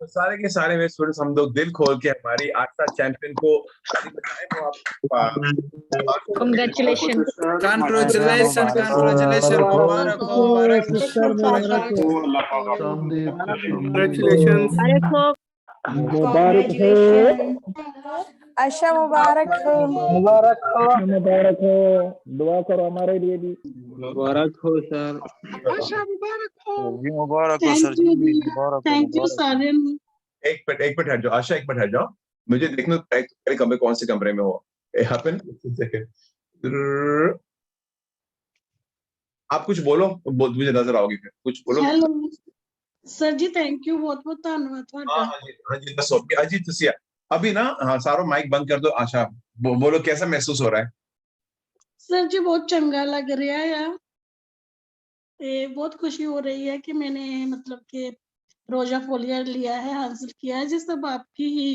तो सारे के सारे मेरे स्टूडेंट्स हम लोग दिल खोल के हमारी आस्था चैंपियन को ताली बजाएं। वो आप Congratulations. Congratulations, congratulations. मुबारक हो, मुबारक हो, सिस्टर मुबारक हो, Congratulations. मुबारक हो। मुबारक हो, आशा मुबारक हो। मुबारक हो, मुबारक हो। दुआ करो हमारे लिए भी। मुबारक हो सर। आशा मुबारक हो। जी मुबारक हो सर जी, मुबारक हो, थैंक यू मुबारक हो। सारे। एक मिनट हट जाओ आशा, एक मिनट हट जाओ, मुझे देखना पहले कमरे कौन से कमरे में हो। हैपन आप कुछ बोलो, मुझे नजर आओगी फिर, कुछ बोलो। Hello sir ji, thank you, बहुत बहुत धन्यवाद ਤੁਹਾਡਾ। हाँ जी दसो अजी तुसी अभी ना, हाँ सारो माइक बंद कर दो। आशा बोलो कैसा महसूस हो रहा है? सर जी बहुत चंगा लग रहा है, बहुत खुशी हो रही है कि मैंने मतलब कि रोजा फोलिया लिया है, हासिल किया है, ये सब आपकी ही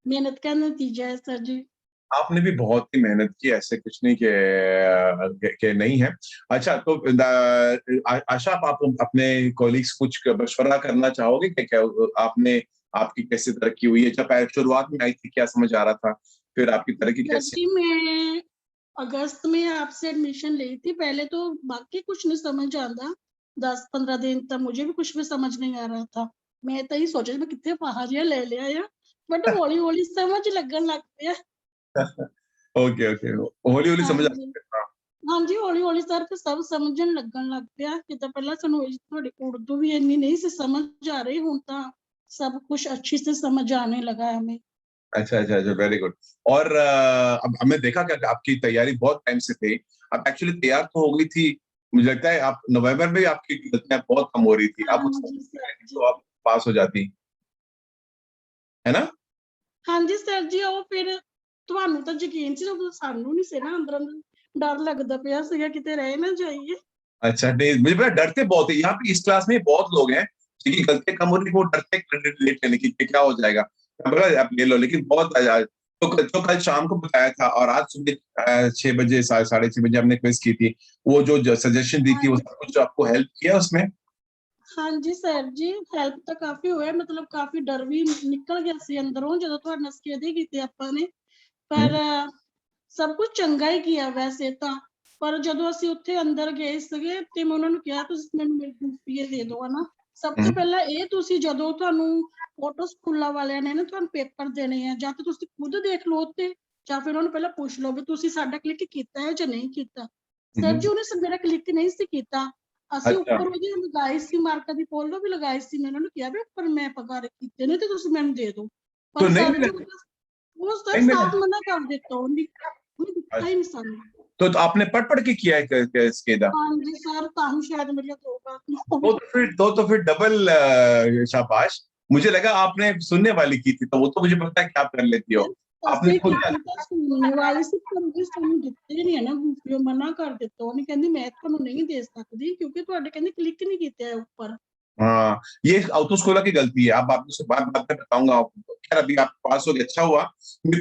मेहनत का नतीजा है सर जी। आपने भी बहुत ही मेहनत की, ऐसे कुछ नहीं के नहीं है। अच्छा तो आशा आप अपने कोलिग्स कुछ मशवरा करना चाहोगे कि क्या आपने आपकी कैसे तरक्की हुई है? जब शुरुआत में आई थी क्या समझ आ रहा था, फिर आपकी तरक्की सर कैसे? जी मैं अगस्त में आपसे एडमिशन ली थी, पहले तो बाकी कुछ नहीं समझ आता, 10-15 दिन तक मुझे भी कुछ भी समझ नहीं आ रहा था। मैं तो ये सोचा मैं कितने पहाड़ियां ले लिया या, बट हौली हौली समझ लगन लग पिया। ओके ओके, हौली हौली समझ आ ਹਾਂਜੀ ਹਾਂਜੀ ਹੌਲੀ ਹੌਲੀ ਸਰ ਤੇ ਸਭ ਸਮਝਣ ਲੱਗਣ ਲੱਗ ਪਿਆ। ਕਿਤੇ ਪਹਿਲਾਂ ਸਾਨੂੰ ਤੁਹਾਡੀ ਉਰਦੂ ਵੀ ਇੰਨੀ ਨਹੀਂ ਸੀ ਸਮਝ ਆ ਰਹੀ, ਹੁਣ ਤਾਂ सब कुछ अच्छी से समझ आने लगा है हमें। अच्छा अच्छा अच्छा, वेरी गुड। और अब हमने देखा कि आपकी तैयारी बहुत टाइम से थी, अब एक्चुअली तैयार तो हो गई थी, मुझे लगता है आप नवंबर में आपकी गलतियां बहुत कम हो रही थी, अब हाँ जी सर जी, तो आप पास हो जाती है ना? हाँ जी सर जी। ਉਹ ਫਿਰ ਤੁਹਾਨੂੰ ਤਾਂ ਯਕੀਨ ਸੀ, ਜਦੋਂ ਸਾਨੂੰ ਨਹੀਂ ਸੀ ਨਾ, ਅੰਦਰ ਅੰਦਰ ਡਰ ਲੱਗਦਾ ਪਿਆ ਸੀਗਾ ਕਿਤੇ ਰਹਿ ਨਾ ਜਾਈਏ। अच्छा नहीं, मुझे पता डरते बहुत है यहाँ पे, इस क्लास में बहुत लोग हैं जिनकी गलतियां कम हो रही, वो डरते क्रेडिट लेने की कि क्या हो जाएगा, बोला आप ले लो, लेकिन बहुत तो कल शाम को बताया था और आज सुबह 6 बजे 6:30 बजे हमने क्विज की थी, वो जो सजेशन दी थी वो सब कुछ आपको हेल्प किया उसमें? हाँ जी सर जी, हेल्प ਤਾਂ ਕਾਫੀ ਹੋਇਆ, ਮਤਲਬ ਕਾਫੀ ਡਰ ਵੀ ਨਿਕਲ ਗਿਆ ਸੀ ਅੰਦਰੋਂ ਜਦੋਂ ਤੁਹਾਡੇ ਨਾਲ ਸਕੇਦੇ ਕੀਤੇ ਆਪਾਂ ਨੇ, ਪਰ ਸਭ ਕੁਝ ਚੰਗਾ ਹੀ ਕੀਤਾ ਵੈਸੇ ਤਾਂ। ਪਰ ਜਦੋਂ ਅਸੀਂ ਉੱਥੇ ਅੰਦਰ ਗਏ ਸੀਗੇ ਤੇ ਮੈਂ ਉਹਨਾਂ ਨੂੰ ਕਿਹਾ ਤੁਸੀਂ ਮੈਨੂੰ ਮੇਰੇ ਰੁਪਈਏ ਦੇ ਦਿਓ ਹਨਾ। ਸਭ ਤੋਂ ਪਹਿਲਾਂ ਇਹ ਤੁਸੀਂ ਜਦੋਂ ਤੁਹਾਨੂੰ ਆਟੋ ਸਕੂਲਾਂ ਵਾਲਿਆਂ ਨੇ ਨਾ ਤੁਹਾਨੂੰ ਪੇਪਰ ਦੇਣੇ ਆ, ਜਾਂ ਤਾਂ ਤੁਸੀਂ ਖੁਦ ਦੇਖ ਲਓ ਉੱਤੇ, ਜਾਂ ਫਿਰ ਉਹਨਾਂ ਨੂੰ ਪਹਿਲਾਂ ਪੁੱਛ ਲਓ ਵੀ ਤੁਸੀਂ ਸਾਡਾ ਕਲਿੱਕ ਕੀਤਾ ਹੈ ਜਾਂ ਨਹੀਂ ਕੀਤਾ। ਸਰ ਜੀ ਉਹਨੇ ਮੇਰਾ ਕਲਿੱਕ ਨਹੀਂ ਸੀ ਕੀਤਾ, ਅਸੀਂ ਉੱਪਰ ਉਹਦੀ ਲਗਾਈ ਸੀ ਮਾਰਕਾ ਦੀ ਫੋਟੋ ਵੀ ਲਗਾਈ ਸੀ, ਮੈਂ ਉਹਨਾਂ ਨੂੰ ਕਿਹਾ ਵੀ ਉੱਪਰ ਮੈਂ ਪਗਾਰ ਕੀਤੇ ਨੇ ਤੇ ਤੁਸੀਂ ਮੈਨੂੰ ਦੇ ਦਿਓ, ਪਰ ਸਰ ਜੀ वो सर साफ मना कर देता हूँ, दिखता ही नहीं सामने। तो आपने पढ़ के किया है इसकेदा? हाँ जी सर, ताहू शायद मेरे दो बार तो फिर डबल शाबाश। मुझे लगा आपने सुनने वाली की थी, तो वो तो मुझे पता है कि आप कर लेती हो, आपने खुद सुनने वाली सी, पर मुझे सुन ਦਿੱਤੇ ਨਹੀਂ ਹੈ ਨਾ, ਗੁੱਫੀਓ ਮਨਾ ਕਰ ਦਿੱਤਾ ਉਹਨੇ, ਕਹਿੰਦੀ ਮੈਂ ਤੁਹਾਨੂੰ ਨਹੀਂ ਦੇ ਸਕਦੀ क्योंकि ਤੁਹਾਡੇ ਕਹਿੰਦੇ क्लिक नहीं किया है ऊपर। हाँ, ये ऑटो स्कूलर की गलती है। आप आपसे बात में बताऊंगा आपको। खैर अभी आप पास हो गए, अच्छा हुआ।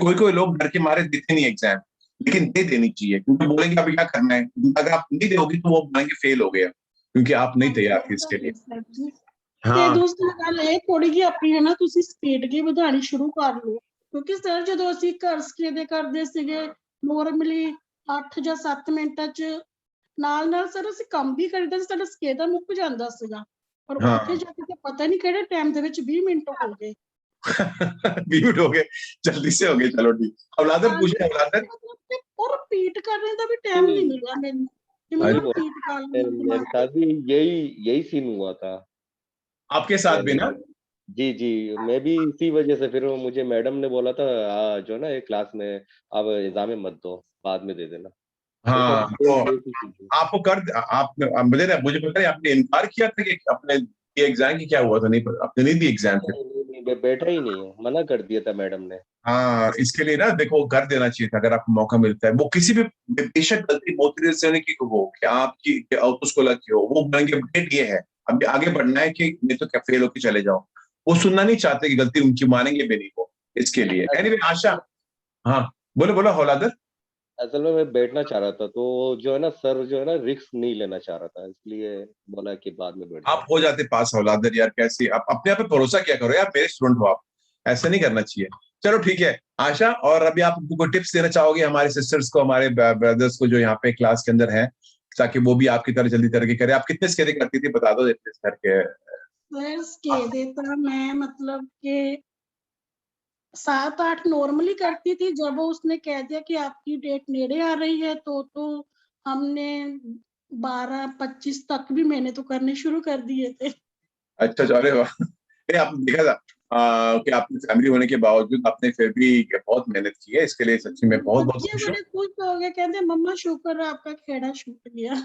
कोई लोग डर के मारे देते नहीं एग्जाम, लेकिन दे देनी चाहिए, क्योंकि बोलेंगे अभी क्या करना है, अगर आप नहीं दोगे तो वो बोलेंगे फेल हो गया, क्योंकि आप नहीं तैयार थे इसके लिए। ਤੇ ਦੂਸਰੀ ਗੱਲ ਇਹ ਥੋੜੀ ਜਿਹੀ ਆਪਣੀ ਹੈ ਨਾ, ਤੁਸੀਂ ਸਪੀਡ ਕੀ ਵਧਾਣੀ ਸ਼ੁਰੂ ਕਰ ਲਓ, ਕਿਉਂਕਿ ਸਰ ਜਦੋਂ ਅਸੀਂ ਘਰ ਸਕੇਦੇ ਕਰਦੇ ਸੀਗੇ ਨੋਰਮਲੀ 8 ਜਾਂ 7 ਮਿੰਟਾਂ ਚ ਨਾਲ ਨਾਲ ਸਰ ਅਸੀਂ ਕੰਮ ਵੀ ਕਰੀਦਾ ਸੀ, ਸਾਡਾ ਸਕੇਦਾ ਮੁੱਕ ਜਾਂਦਾ ਸੀਗਾ, ਪਰ ਉੱਥੇ ਜਾ ਕੇ ਪਤਾ ਨਹੀਂ ਕਿਹੜੇ ਟਾਈਮ ਦੇ ਵਿੱਚ 20 ਮਿੰਟ ਹੋ ਗਏ। 20 मिनट हो गए, जल्दी से हो गए, चलो ठीक। औलादर पूछे, औलादर और रिपीट करने का भी टाइम नहीं मिला मैंने कि मैं रिपीट कर लूं। मेरे साथ भी यही सीन हुआ था। आपके साथ भी ना? जी जी, मैं भी इसी वजह से, फिर मुझे मैडम ने बोला था जो ना एक क्लास में अब एग्जाम मत दो, बाद में दे देना। हाँ, तो आपको मुझे पता है आपने इनकार किया था कि अपने एग्जाम की क्या हुआ था? नहीं, आपने नहीं दी एग्जाम फिर? बैठा ही नहीं है, मना कर दिया था मैडम ने। हाँ, इसके लिए ना देखो कर देना चाहिए था अगर आपको मौका मिलता है। वो किसी भी बेशक गलती मोती से होने की हो, कि आपकी उसको लगी हो, वो बोलेंगे अपडेट ये है, अब आगे बढ़ना है कि नहीं तो क्या फेल होके चले जाओ। वो सुनना नहीं चाहते कि गलती उनकी, मानेंगे भी नहीं वो, इसके लिए। एनीवे आशा, हाँ बोलो बोलो हौलादर। असल में मैं बैठना चाह रहा था, तो जो है ना सर जो है ना रिस्क नहीं लेना चाह रहा था, इसलिए बोला कि बाद में बैठ आप हो जाते पास औलादर यार, कैसी आप अपने आप पे भरोसा क्या करो यार, मेरे स्टूडेंट हो आप, ऐसा नहीं करना चाहिए। चलो ठीक है आशा, और अभी आप कोई टिप्स देना चाहोगे हमारे सिस्टर्स को, हमारे ब्रदर्स को जो यहाँ पे क्लास के अंदर हैं, ताकि वो भी आपकी तरह जल्दी तरक्की करे। आप कितने स्केटिंग करती थी बता दो करके। सर स्केदे तो मैं मतलब कि 7-8 नॉर्मली करती थी। जब उसने कह दिया कि आपकी डेट नेड़े आ रही है तो हमने 12-25 तक भी मैंने तो करने शुरू कर दिए थे। अच्छा अरे वाह। नहीं, आपने देखा था कि आपने फैमिली होने के बावजूद आपने फिर भी बहुत मेहनत की है, इसके लिए सच्ची में बहुत बहुत बच्चे खुश हूँ। बड़े खुश हो गए, कहते मम्मा शुक्र है आपका खेड़ा छूट गया।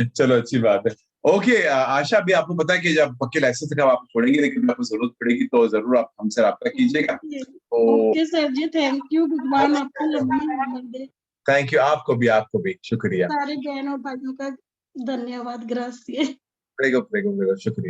चलो अच्छी बात है। ओके आशा, भी आपको पता है कि जब पक्के लाइसेंस का आप छोड़ेंगे, लेकिन आपको जरूरत पड़ेगी तो जरूर आप हमसे रब्ता कीजिएगा। तो okay sir ji, thank you. भगवान आपको लंबी उम्र दे। थैंक यू, आपको भी शुक्रिया। सारे बहन और भाइयों का धन्यवाद, ग्रासिए। प्रेगो प्रेगो प्रेगो, शुक्रिया।